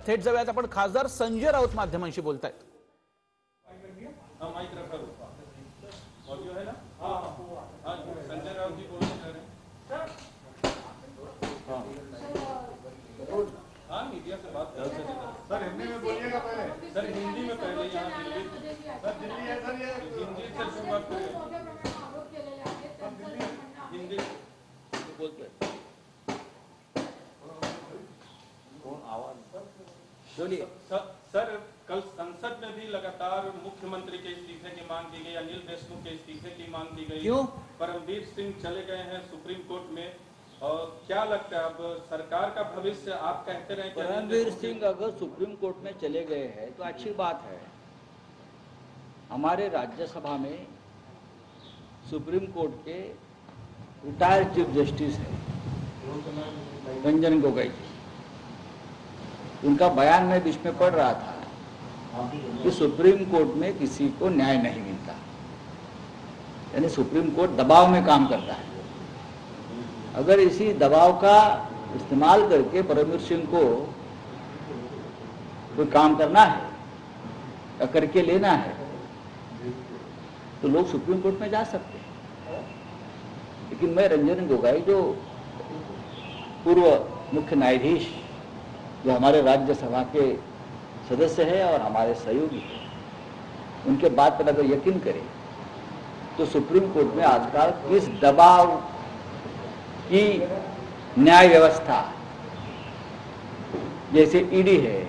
थेट जाऊयात आपण खासदार संजय राऊत माध्यमांशी बोलतायत. संजय राउत जी बोलने जा रहे हैं. हाँ मीडिया से बात कर सकते हैं. सर हिंदी में बोलिएगा पहले. सर हिंदी में पहले यहाँ दिल्ली. सर दिल्ली है सर. ये हिंदी से शुरुआत करें. हिंदी बोलते बोलिए. सर कल संसद में भी लगातार मुख्यमंत्री के इस्तीफे की मांग की गई, अनिल देशमुख के इस्तीफे की मांग की गई. क्यों? परमवीर सिंह चले गए हैं सुप्रीम कोर्ट में. और क्या लगता है अब सरकार का भविष्य? आप कहते रहे परमवीर सिंह अगर सुप्रीम कोर्ट में चले गए हैं तो अच्छी बात है. हमारे राज्यसभा में सुप्रीम कोर्ट के रिटायर्ड चीफ जस्टिस है रंजन गोगोई जी. उनका बयान में बीच में पढ़ रहा था कि सुप्रीम कोर्ट में किसी को न्याय नहीं मिलता, यानी सुप्रीम कोर्ट दबाव में काम करता है. अगर इसी दबाव का इस्तेमाल करके परमवीर सिंह को कोई काम करना है या करके लेना है तो लोग सुप्रीम कोर्ट में जा सकते हैं. लेकिन मैं रंजन गोगोई जो पूर्व मुख्य न्यायाधीश जो हमारे राज्यसभा के सदस्य है और हमारे सहयोगी है, उनके बात पर अगर यकीन करें तो सुप्रीम कोर्ट में आजकल किस दबाव की न्याय व्यवस्था, जैसे ईडी है,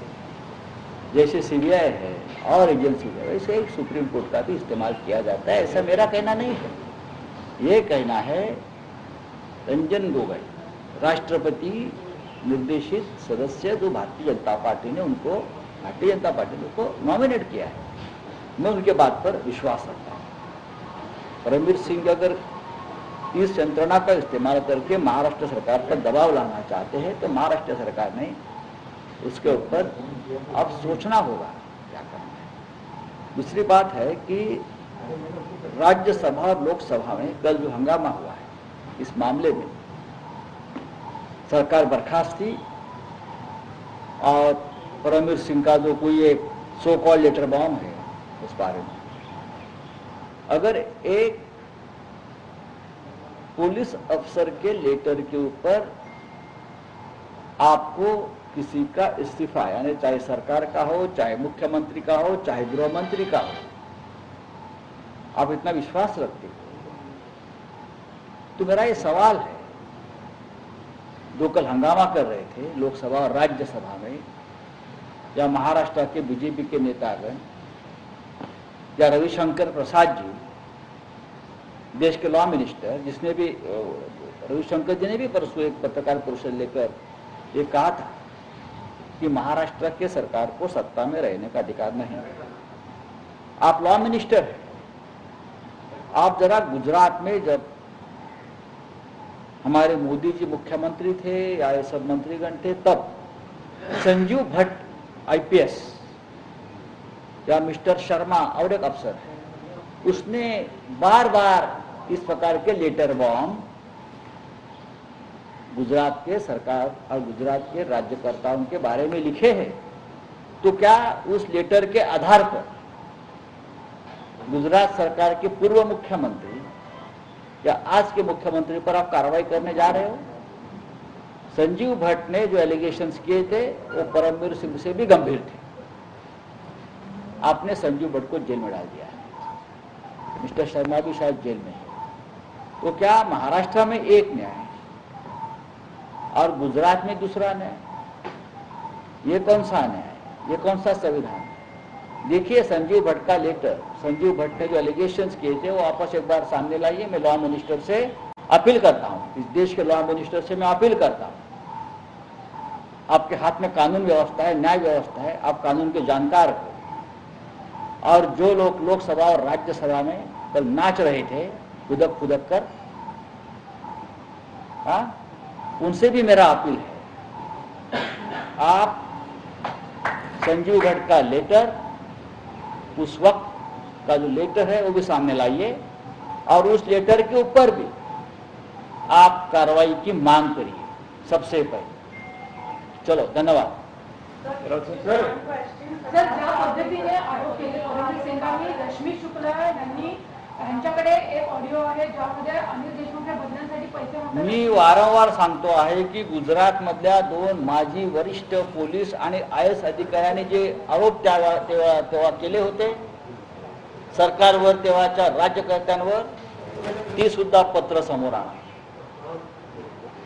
जैसे सीबीआई है और एजेंसी है, वैसे एक सुप्रीम कोर्ट का भी इस्तेमाल किया जाता है. ऐसा मेरा कहना नहीं है. ये कहना है रंजन गोगोई, राष्ट्रपति निर्देशित सदस्य जो भारतीय जनता पार्टी ने उनको नॉमिनेट किया है. मैं उनके बात पर विश्वास रखता हूँ. परमवीर सिंह अगर इस यंत्रणा का इस्तेमाल करके महाराष्ट्र सरकार पर दबाव लाना चाहते हैं तो महाराष्ट्र सरकार ने उसके ऊपर अब सोचना होगा क्या करना है. दूसरी बात है कि राज्यसभा और लोकसभा में कल जो हंगामा हुआ है इस मामले में, सरकार बर्खास्त थी और परमवीर सिंह का जो कोई एक सो कॉल्ड लेटर बॉम्ब है उस बारे में, अगर एक पुलिस अफसर के लेटर के ऊपर आपको किसी का इस्तीफा, यानी चाहे सरकार का हो, चाहे मुख्यमंत्री का हो, चाहे गृह मंत्री का हो, आप इतना विश्वास रखते हो तो मेरा ये सवाल है, जो कल हंगामा कर रहे थे लोकसभा और राज्यसभा में, या महाराष्ट्र के बीजेपी के नेतागण या रविशंकर प्रसाद जी, देश के लॉ मिनिस्टर, जिसने भी रविशंकर जी ने भी परसों एक पत्रकार परिषद लेकर ये कहा था कि महाराष्ट्र के सरकार को सत्ता में रहने का अधिकार नहीं. आप लॉ मिनिस्टर हैं. आप जरा गुजरात में जब हमारे मोदी जी मुख्यमंत्री थे या ये सब मंत्रीगण थे, तब संजीव भट्ट आईपीएस या मिस्टर शर्मा और एक अफसर है, उसने बार बार इस प्रकार के लेटर बॉम्ब गुजरात के सरकार और गुजरात के राज्यकर्ताओं के बारे में लिखे हैं. तो क्या उस लेटर के आधार पर गुजरात सरकार के पूर्व मुख्यमंत्री या आज के मुख्यमंत्री पर आप कार्रवाई करने जा रहे हो? संजीव भट्ट ने जो एलिगेशंस किए थे वो परमवीर सिंह से भी गंभीर थे. आपने संजीव भट्ट को जेल में डाल दिया है, मिस्टर शर्मा भी शायद जेल में है. तो क्या महाराष्ट्र में एक न्याय और गुजरात में दूसरा न्याय? ये कौन सा न्याय? ये कौन सा संविधान? देखिए संजीव भट्ट का लेटर, संजीव भट्ट ने जो एलिगेशंस किए थे वो वापस एक बार सामने लाइए. मैं लॉ मिनिस्टर से अपील करता हूँ, इस देश के लॉ मिनिस्टर से मैं अपील करता हूँ, आपके हाथ में कानून व्यवस्था है, न्याय व्यवस्था है, आप कानून के जानकार हो. और जो लोग लोकसभा और राज्यसभा में कल नाच रहे थे खुदक खुदक कर, उनसे भी मेरा अपील है, आप संजीव भट्ट का लेटर, उस वक्त का जो लेटर है वो भी सामने लाइए और उस लेटर के ऊपर भी आप कार्रवाई की मांग करिए सबसे पहले. चलो, धन्यवाद. सर, ज्या पद्धतीने आरोप केले फडणवीस सिंगांनी, रश्मी शुक्ला यांच्याकडे एक ऑडिओ आहे ज्यामध्ये अनिल देशमुख या बदल्यांसाठी पैसे मागतात. मी वारंवार सांगतो आहे की गुजरात मधल्या 2 माजी वरिष्ठ पोलीस आणि IAS अधिकाऱ्यांनी जे आरोप तेव्हा केले होते सरकारवर, तेव्हाच्या राज्यकर्त्यांवर, ती सुद्धा पत्र समोर आणा.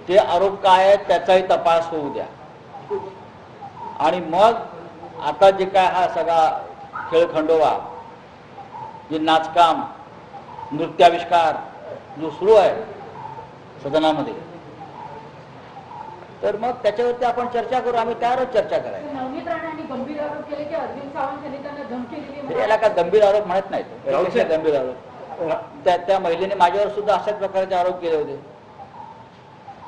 ते आरोप काय आहेत त्याचाही तपास होऊ द्या. आणि मग आता जे काय हा सगळा खेळखंडोबा, जे नाचकाम, नृत्याविष्कार जो सुरू आहे सदनामध्ये, तर मग त्याच्यावरती आपण चर्चा करू. आम्ही त्यावरच चर्चा करायची. नवनीत राणे यांनी गंभीर आरोप केले की अरविंद सावंत यांनी त्यांना धमकी दिली. याला काय गंभीर आरोप म्हणत नाहीत. गंभीर आरोप त्या महिलेने माझ्यावर सुद्धा अशाच प्रकारचे आरोप केले होते.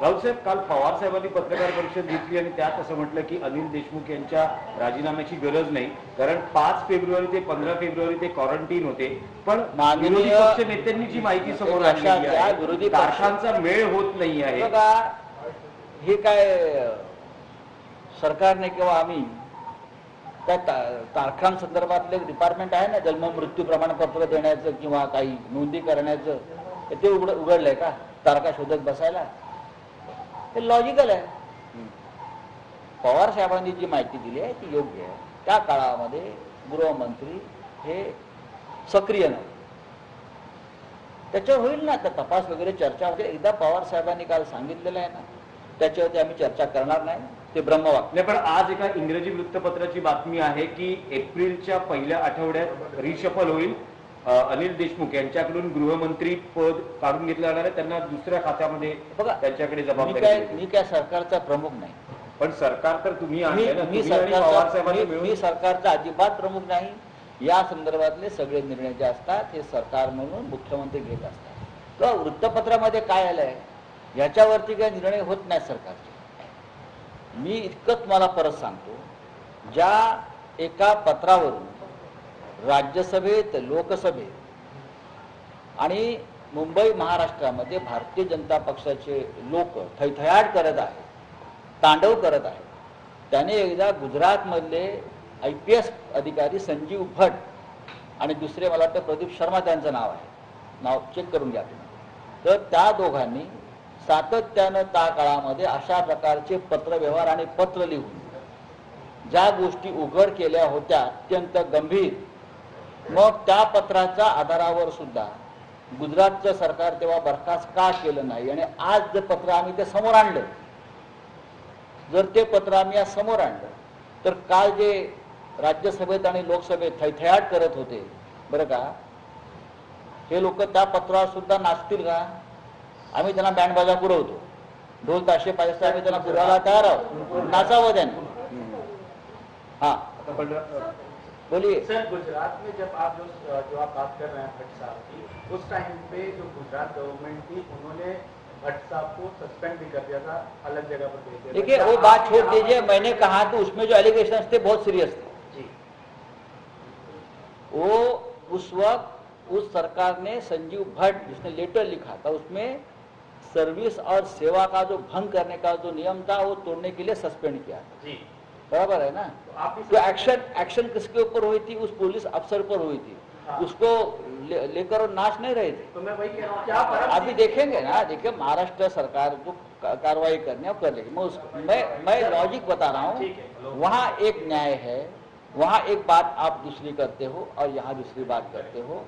राऊत साहेब, काल पवार साहेबांनी पत्रकार परिषद घेतली आणि त्यात असं म्हटलं की अनिल देशमुख यांच्या राजीनाम्याची गरज नाही, कारण 5 फेब्रुवारी ते 15 फेब्रुवारी ते क्वारंटीन होते. पण विरोधी पक्ष नेत्यांनी जी माहिती समोर आणली आहे, विरोधी तारखांचा मेळ होत नाही आहे. बघा, हे काय सरकारने किंवा आम्ही त्या तारखांसंदर्भातले डिपार्टमेंट आहे ना, जन्म मृत्यू प्रमाणपत्र देण्याचं किंवा काही नोंदी करण्याचं, ते उघडलंय का तारखा शोधत बसायला? हे लॉजिकल आहे. पवार साहेबांनी जी माहिती दिली आहे ती योग्य आहे. त्या काळामध्ये गृहमंत्री हे सक्रिय नाही. त्याच्यावर होईल ना आता तपास वगैरे, चर्चा वगैरे. एकदा पवार साहेबांनी काल सांगितलेलं आहे ना, त्याच्यावरती आम्ही चर्चा करणार नाही. ते ब्रह्मवाक्य. पण आज एका इंग्रजी वृत्तपत्राची बातमी आहे की एप्रिलच्या पहिल्या आठवड्यात रिशफल होईल. अनिल देशमुख यांच्याकडून गृहमंत्री पद काढून घेतलं जाणार आहे, त्यांना दुसऱ्या खात्यामध्ये बघा, त्यांच्याकडे जबाबदारी. मी काय सरकारचा प्रमुख नाही. पण सरकार तर तुम्ही मी सरकारचा अजिबात प्रमुख नाही. या संदर्भातले सगळे निर्णय जे असतात हे सरकार म्हणून मुख्यमंत्री घेत असतात. तर वृत्तपत्रामध्ये काय आलंय याच्यावरती काही निर्णय होत नाही सरकारचे. मी इतकंच मला परत सांगतो, ज्या एका पत्रावरून राज्यसभेत, लोकसभेत आणि मुंबई महाराष्ट्रामध्ये भारतीय जनता पक्षाचे लोक थैथयाट करत आहेत, तांडव करत आहेत. त्याने एकदा गुजरातमधले IPS अधिकारी संजीव भट आणि दुसरे मला वाटतं प्रदीप शर्मा त्यांचं नाव आहे, नाव चेक करून घ्या तुम्ही. तर त्या दोघांनी सातत्यानं त्या काळामध्ये अशा प्रकारचे पत्रव्यवहार आणि पत्र लिहून ज्या गोष्टी उघड केल्या होत्या अत्यंत गंभीर, मग त्या पत्राच्या आधारावर सुद्धा गुजरातचं सरकार तेव्हा बरखास्त का केलं नाही. आणि आज जे पत्र आम्ही ते समोर आणलं, जर ते पत्र आम्ही आज समोर आणलं, तर काल जे राज्यसभेत आणि लोकसभेत थैथयाट करत होते बरं का, हे लोक त्या पत्रावर सुद्धा नाचतील का? आम्ही त्यांना बँड बाजा पुरवतो, ढोल ताशे पाहिजे आम्ही त्यांना पुरवायला तयार आहोत. नाचावं त्यांनी. हा बोलिए सर. गुजरात में जब आप जो आप बात कर रहे हैं भट्ट साहब की, उस टाइम पे जो गुजरात गवर्नमेंट थी उन्होंने भट्ट साहब को सस्पेंड भी कर दिया था, अलग जगह पर भेज दिया. देखिए वो बात छोड़ दीजिए. मैंने कहा तो उसमें जो एलिगेशन थे बहुत सीरियस थे जी. वो उस वक्त उस सरकार ने संजीव भट्ट जिसने लेटर लिखा था उसमें सर्विस और सेवा का जो भंग करने का जो नियम था वो तोड़ने के लिए सस्पेंड किया था. जी बराबर है ना. तो एक्शन किसके ऊपर हुई थी? उस पुलिस अफसर पर हुई थी. हाँ. उसको लेकर और नाच नहीं रहे थे. तो मैं वही कह रहा हूँ, क्या फर्क अभी देखेंगे ना. देखिए महाराष्ट्र सरकार जो कार्रवाई करने और कर लेगी. मैं लॉजिक बता रहा हूँ. वहाँ एक न्याय है, वहाँ एक बात आप दूसरी करते हो और यहाँ दूसरी बात करते हो.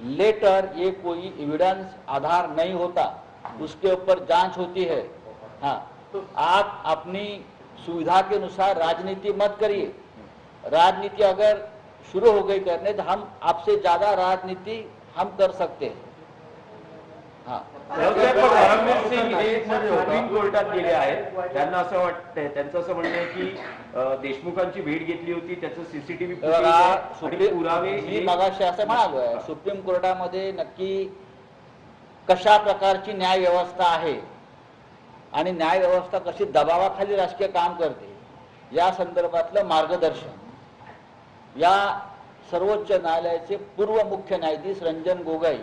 लेटर ये कोई एविडेंस आधार नहीं होता, उसके ऊपर जांच होती है. हाँ, तो आप अपनी सुविधा के अनुसार राजनीति मत करिए. राजनीति अगर शुरू हो गई करने तो हम आपसे ज्यादा राजनीति हम कर सकते हैं. हाँ, धर्मवीर सिंग हे सुप्रीम कोर्टात गेले आहेत. त्यांना असं वाटतंय, त्यांचं असं म्हणणं आहे की देशमुखांची भेट घेतली होती, त्याचं CCTV पुरावे. मी मगाशी असं म्हणालो आहे, सुप्रीम कोर्टामध्ये नक्की कशा प्रकारची न्याय व्यवस्था आहे आणि न्याय व्यवस्था कशी दबावाखाली राजकीय काम करते या संदर्भातलं मार्गदर्शन या सर्वोच्च न्यायालयाचे पूर्व मुख्य न्यायाधीश रंजन गोगोई,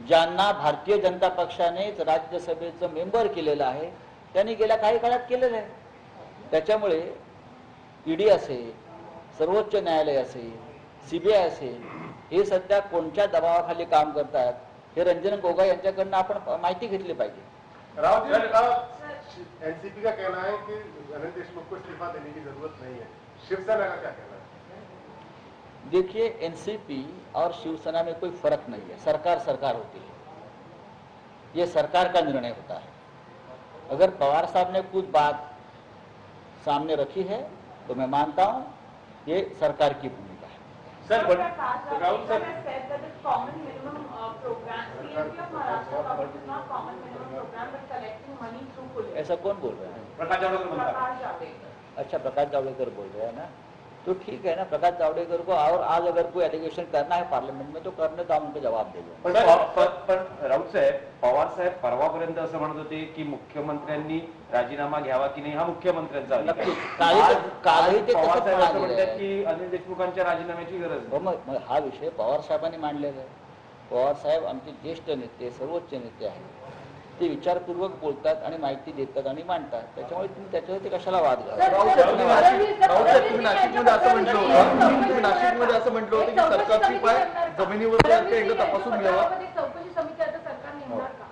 ज्यांना भारतीय जनता पक्षानेच राज्यसभेचं मेंबर केलेलं आहे, त्यांनी गेल्या काही काळात केलेलं आहे. त्याच्यामुळे ईडी असेल, सर्वोच्च न्यायालय असेल, CBI असेल, हे सध्या कोणत्या दबावाखाली काम करतात हे रंजन गोगोई यांच्याकडनं आपण माहिती घेतली पाहिजे। राव जी, एनसीपी का कहना है कि अनिल देशमुख को इस्तीफा देने की जरूरत नहीं है, शिवसेना का क्या कहना है? देखिए, एनसीपी और शिवसेना में कोई फर्क नहीं है, सरकार सरकार होती है, ये सरकार का निर्णय होता है। अगर पवार साहब ने कुछ बात सामने रखी है तो मैं मानता हूं ये सरकार की भूमिका है। सर राहुल सर, ऐसा कौन बोल रहा है? प्रकाश जावडेकर म्हणतात। अच्छा, प्रकाश जावड़ेकर बोल रहे हैं ना, तो ठीक है ना, प्रकाश जावड़ेकर को और आज अगर कोई एलिगेशन करना है पार्लियामेंट में तो करने तो हम उनको जवाब देंगे। पण राऊत साहेब, पवार साहेब परवापर्यंत असं म्हणत होते की मुख्यमंत्र्यांनी राजीनामा घ्यावा की नाही हा मुख्यमंत्र्यांचा अधिकार आहे। कालही ते पवार तसंच साहेब असं म्हणालेले म्हणतात आहे. की अनिल देशमुखांच्या राजीनाम्याची गरज हो, नाही। मग हा विषय पवार साहेबांनी मांडलेला आहे। पवार साहेब आमचे ज्येष्ठ नेते, सर्वोच्च नेते आहेत, ते विचारपूर्वक बोलतात आणि माहिती देतात आणि मांडतात, त्याच्यामुळे तुम्ही त्याच्यावरती कशाला वाद घाला? तुम्ही नाशिकमध्ये असं म्हटलं होतं की सरकारची पाय जमिनीवर एकदा तपासून घ्यावा, चौकशी समिती आता सरकार नेमणार का?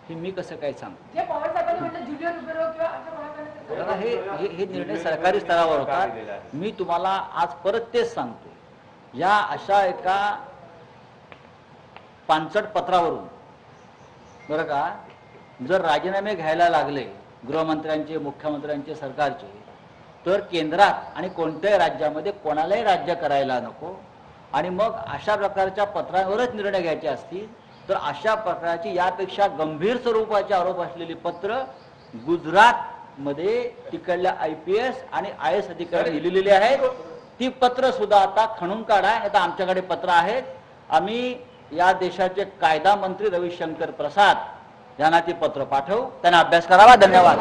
हे मी कसं काय सांगतो? जे पवार साहेबांनी म्हटलं जुलिओ रुबेरो किंवा अशा कोणाकडे बघा, हे निर्णय सरकारी स्तरावर होतात। मी तुम्हाला आज परत तेच सांगतो, या अशा एका पानसट पत्रावरून बरं का, जर राजीनामे घ्यायला लागले गृहमंत्र्यांचे, मुख्यमंत्र्यांचे, सरकारचे, तर केंद्रात आणि कोणत्याही राज्यामध्ये कोणालाही राज्य करायला नको। आणि मग अशा प्रकारच्या पत्रांवरच निर्णय घ्यायचे असतील तर अशा प्रकारची यापेक्षा गंभीर स्वरूपाचे आरोप असलेली पत्र गुजरातमध्ये तिकडल्या IPS आणि IS अधिकाऱ्यांनी लिहिलेली आहेत। ती पत्र सुद्धा आता खणून काढा, आता आमच्याकडे पत्र आहेत। आम्ही या देशाचे कायदा मंत्री रविशंकर प्रसाद यांना ती पत्र पाठवू, त्यांना अभ्यास करावा। धन्यवाद।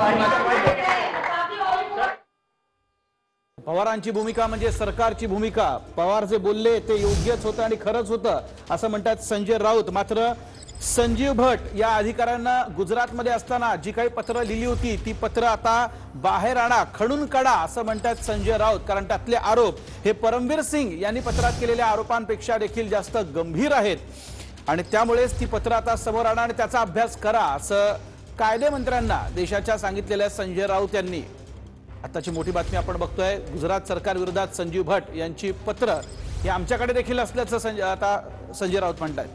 पवारांची भूमिका म्हणजे सरकारची भूमिका। पवार जे बोलले ते योग्यच होतं आणि खरंच होतं असं म्हणतात संजय राऊत। मात्र संजीव भट या अधिकाऱ्यांना गुजरातमध्ये असताना जी काही पत्र लिहिली होती ती पत्र आता बाहेर आणा, खणून काढा असं म्हणतात संजय राऊत, कारण त्यातले आरोप हे परमवीर सिंग यांनी पत्रात केलेल्या आरोपांपेक्षा देखील जास्त गंभीर आहेत आणि त्यामुळेच ती पत्र आता समोर आणा आणि त्याचा अभ्यास करा असं कायदेमंत्र्यांना देशाच्या सांगितलेल्या संजय राऊत यांनी। आताची मोठी बातमी आपण बघतोय, गुजरात सरकार विरोधात संजीव भट यांची पत्र हे आमच्याकडे देखील असल्याचं आता संजय राऊत म्हणतात।